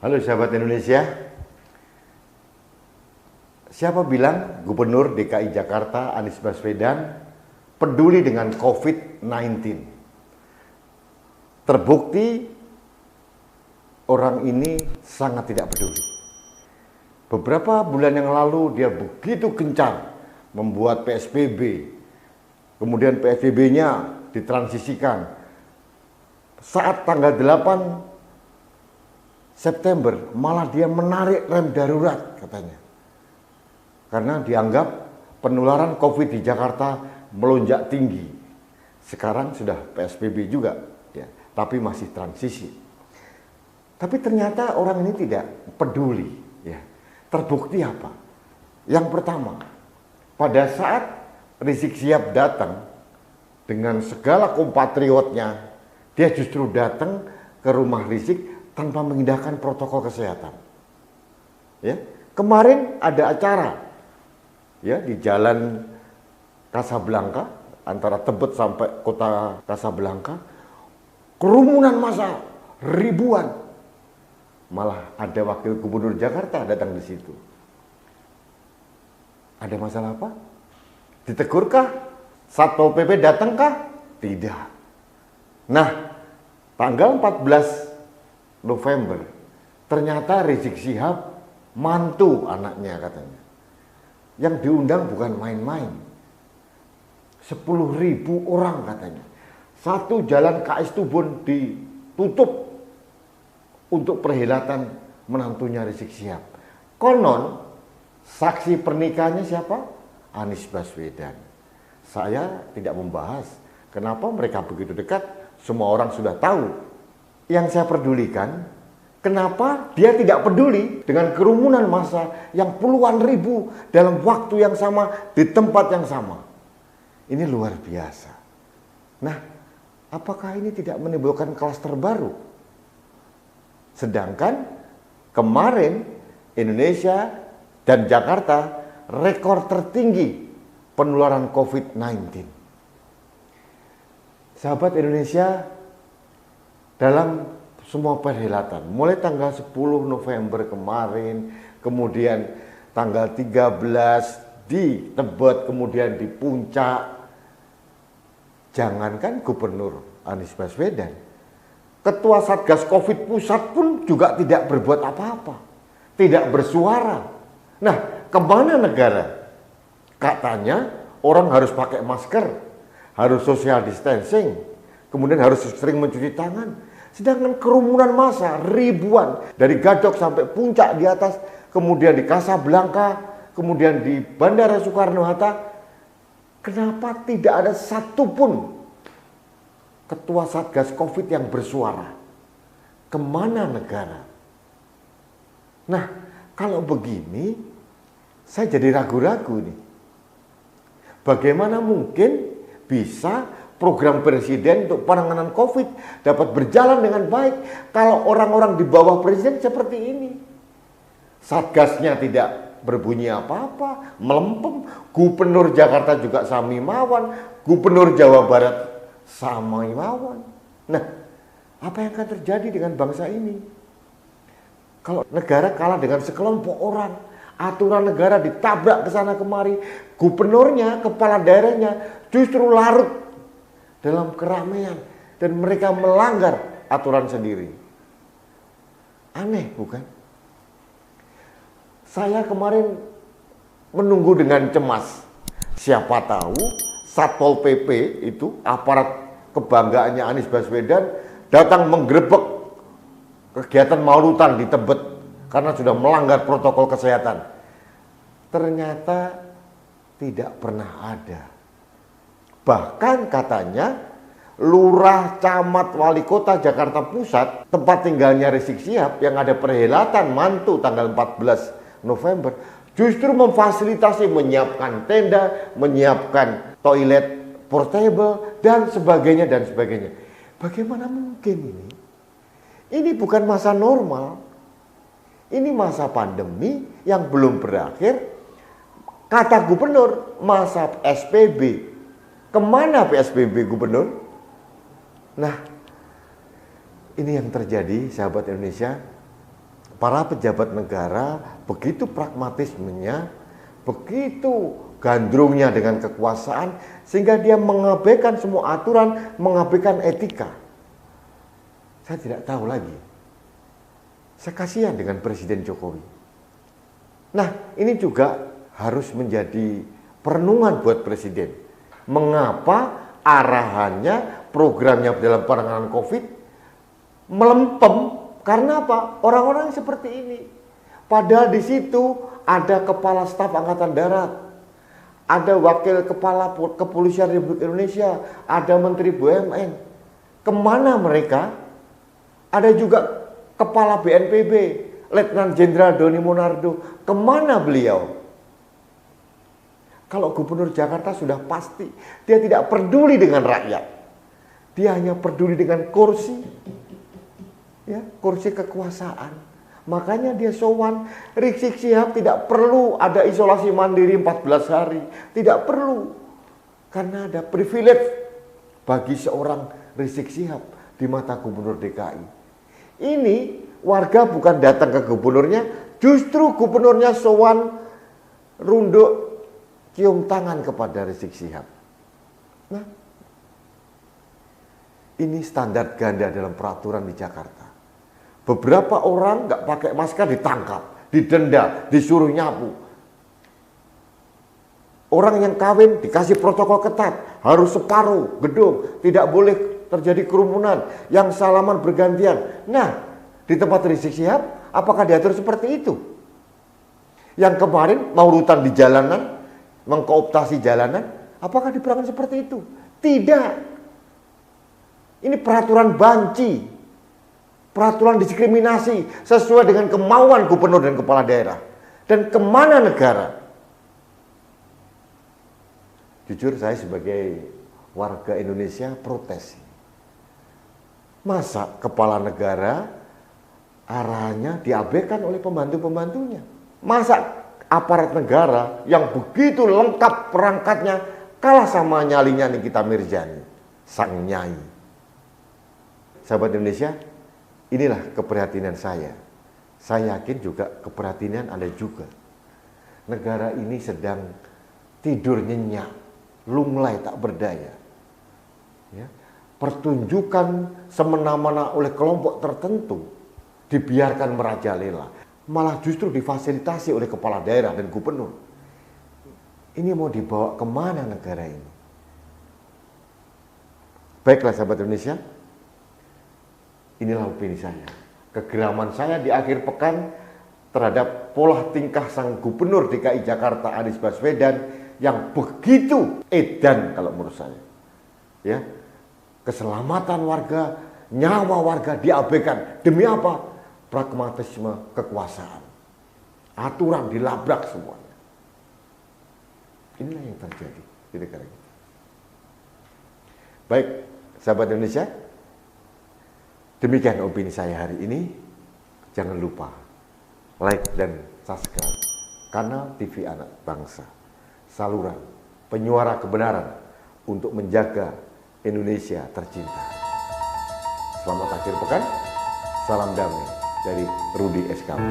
Halo sahabat Indonesia. Siapa bilang Gubernur DKI Jakarta Anies Baswedan peduli dengan COVID-19? Terbukti orang ini sangat tidak peduli. Beberapa bulan yang lalu dia begitu gencar membuat PSBB. Kemudian PSBB-nya ditransisikan. Saat tanggal 8 September malah dia menarik rem darurat katanya. Karena dianggap penularan COVID di Jakarta melonjak tinggi. Sekarang sudah PSBB juga, ya, tapi masih transisi. Tapi ternyata orang ini tidak peduli. Ya. Terbukti apa? Yang pertama, pada saat Rizik Syihab datang dengan segala kompatriotnya, dia justru datang ke rumah Rizik tanpa mengindahkan protokol kesehatan. Ya, kemarin ada acara ya di Jalan Kasablanka antara Tebet sampai kota Kasablanka, kerumunan massa ribuan. Malah ada wakil gubernur Jakarta datang di situ. Ada masalah apa? Ditegurkah? Satpol PP datangkah? Tidak. Nah, tanggal 14 November, ternyata Rizik Syihab mantu anaknya katanya. Yang diundang bukan main-main. 10.000 orang katanya. Satu jalan KS Tubun ditutup untuk perhelatan menantunya Rizik Syihab. Konon, saksi pernikahannya siapa? Anies Baswedan. Saya tidak membahas kenapa mereka begitu dekat, semua orang sudah tahu. Yang saya pedulikan, kenapa dia tidak peduli dengan kerumunan massa yang puluhan ribu dalam waktu yang sama, di tempat yang sama. Ini luar biasa. Nah, apakah ini tidak menimbulkan klaster baru? Sedangkan kemarin Indonesia dan Jakarta rekor tertinggi penularan COVID-19. Sahabat Indonesia, dalam semua perhelatan, mulai tanggal 10 November kemarin, kemudian tanggal 13 di Tebet, kemudian di Puncak, jangankan Gubernur Anies Baswedan, Ketua Satgas Covid pusat pun juga tidak berbuat apa-apa, tidak bersuara. Nah, kemana negara? Katanya orang harus pakai masker, harus social distancing, kemudian harus sering mencuci tangan. Sedangkan kerumunan massa ribuan dari Gadok sampai Puncak di atas, kemudian di Kasablanka, kemudian di Bandara Soekarno-Hatta, kenapa tidak ada satupun ketua Satgas Covid yang bersuara? Kemana negara? Nah, kalau begini, saya jadi ragu-ragu nih. Bagaimana mungkin bisa program presiden untuk penanganan COVID dapat berjalan dengan baik kalau orang-orang di bawah presiden seperti ini? Satgasnya tidak berbunyi apa-apa, melempem. Gubernur Jakarta juga Samimawan, Gubernur Jawa Barat Samimawan. Nah, apa yang akan terjadi dengan bangsa ini? Kalau negara kalah dengan sekelompok orang, aturan negara ditabrak ke sana kemari, gubernurnya, kepala daerahnya justru larut dalam keramaian dan mereka melanggar aturan sendiri. Aneh, bukan? Saya kemarin menunggu dengan cemas. Siapa tahu Satpol PP itu, aparat kebanggaannya Anies Baswedan, datang menggerebek kegiatan maulutan di Tebet karena sudah melanggar protokol kesehatan. Ternyata tidak pernah ada. Bahkan katanya lurah, camat, wali kota Jakarta Pusat, tempat tinggalnya Rizik Syihab yang ada perhelatan mantu tanggal 14 November, justru memfasilitasi, menyiapkan tenda, menyiapkan toilet portable, dan sebagainya, dan sebagainya. Bagaimana mungkin ini? Ini bukan masa normal. Ini masa pandemi yang belum berakhir. Kata gubernur, masa SPB. Kemana PSBB gubernur? Nah, Ini yang terjadi, sahabat Indonesia. Para pejabat negara begitu pragmatismenya, begitu gandrungnya dengan kekuasaan, sehingga dia mengabaikan semua aturan, mengabaikan etika. Saya tidak tahu lagi. Saya kasihan dengan Presiden Jokowi. Nah, ini juga harus menjadi perenungan buat Presiden. Mengapa arahannya, programnya dalam penanganan COVID melempem? Karena apa? Orang-orang seperti ini. Padahal di situ ada Kepala Staf Angkatan Darat, ada Wakil Kepala Kepolisian Republik Indonesia, ada Menteri BUMN. Kemana mereka? Ada juga Kepala BNPB, Letnan Jenderal Doni Monardo. Kemana beliau? Kalau Gubernur Jakarta sudah pasti, dia tidak peduli dengan rakyat. Dia hanya peduli dengan kursi. Ya, kursi kekuasaan. Makanya dia sowan. Rizik Syihab tidak perlu ada isolasi mandiri 14 hari. Tidak perlu. Karena ada privilege bagi seorang Rizik Syihab di mata Gubernur DKI. Ini warga bukan datang ke gubernurnya, justru gubernurnya sowan runduk cium tangan kepada Rizik Syihab. Nah, ini standar ganda dalam peraturan di Jakarta. Beberapa orang nggak pakai masker ditangkap, didenda, disuruh nyapu. Orang yang kawin dikasih protokol ketat, harus separuh gedung, tidak boleh terjadi kerumunan, yang salaman bergantian. Nah, di tempat Rizik Syihab, apakah diatur seperti itu? Yang kemarin mau rutan di jalanan, mengkooptasi jalanan, apakah diperlakukan seperti itu? Tidak. Ini peraturan banci. Peraturan diskriminasi sesuai dengan kemauan gubernur dan kepala daerah. Dan kemana negara? Jujur saya sebagai warga Indonesia protes. Masa kepala negara arahannya diabaikan oleh pembantu-pembantunya? Masa aparat negara yang begitu lengkap perangkatnya kalah sama nyalinya Nikita Mirzani, sang nyai? Sahabat Indonesia, inilah keprihatinan saya. Saya yakin juga keprihatinan Anda juga. Negara ini sedang tidur nyenyak, lunglai tak berdaya. Ya. Pertunjukan semena-mena oleh kelompok tertentu dibiarkan merajalela. Malah justru difasilitasi oleh kepala daerah dan gubernur. Ini mau dibawa kemana negara ini? Baiklah sahabat Indonesia, inilah opini saya. Kegeraman saya di akhir pekan terhadap pola tingkah sang gubernur DKI Jakarta Anies Baswedan yang begitu edan kalau menurut saya. Ya, keselamatan warga, nyawa warga diabaikan. Demi apa? Pragmatisme kekuasaan. Aturan dilabrak semuanya. Inilah yang terjadi di negara kita. Baik, sahabat Indonesia, demikian opini saya hari ini. Jangan lupa like dan subscribe kanal TV Anak Bangsa, saluran penyuara kebenaran untuk menjaga Indonesia tercinta. Selamat akhir pekan, salam damai dari Rudi SKP.